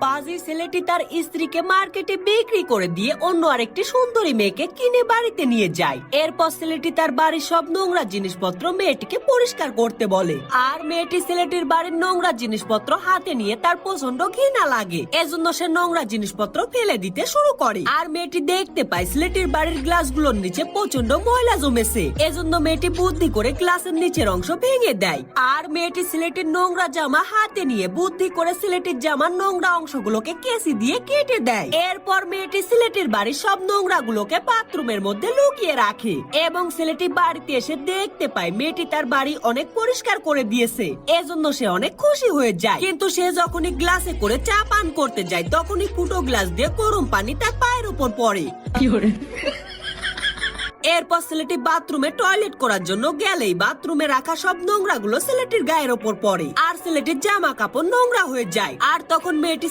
পাজি ছেলেটি তার স্ত্রীকে মার্কেটে বিক্রি করে দিয়ে অন্য আরেকটি সুন্দরী মেয়েকে কিনে বাড়িতে নিয়ে যায়। এরপর ছেলেটি তার বাড়ির সব নোংরা জিনিসপত্র মেয়েটিকে পরিষ্কার করতে বলে। আর মেয়েটি ছেলেটির বাড়ির নোংরা জিনিসপত্র হাতে নিয়ে তার প্রচন্ড ঘৃণা লাগে, এজন্য সে নোংরা জিনিসপত্র ফেলে দিতে শুরু করে। আর মেয়েটি দেখতে পায় ছেলেটির বাড়ির গ্লাসগুলোর নিচে প্রচন্ড ময়লা জমেছে, এজন্য মেয়েটি বুদ্ধি করে গ্লাসের নিচের অংশ ভেঙে দেয়। আর মেয়েটি ছেলেটির নোংরা জামা হাতে নিয়ে বুদ্ধি করে ছেলেটির জামার নোংরা অংশগুলোকে কেসি দিয়ে কেটে দেয়। এরপর মেয়েটি ছেলেটির বাড়ির সব নোংরা গুলোকে বাথরুমের মধ্যে লুকিয়ে রাখে এবং ছেলেটি বাড়িতে এসে দেখতে পায় মেয়েটি তার বাড়ি অনেক পরিষ্কার করে দিয়েছে, এজন্য সে অনেক খুশি হয়ে যায়। কিন্তু সে যখনই গ্লাসে করে চা পান করতে যায় তখনই ফুটো গ্লাস দিয়ে গরম পানি তার পায়ের উপর পড়ে। এরপর ছেলেটি বাথরুমে টয়লেট করার জন্য গেলেই বাথরুমে রাখা সব নোংরা গুলো ছেলেটির গায়ের ওপর পড়ে আর ছেলেটির জামা কাপড় নোংরা হয়ে যায়। আর তখন মেয়েটি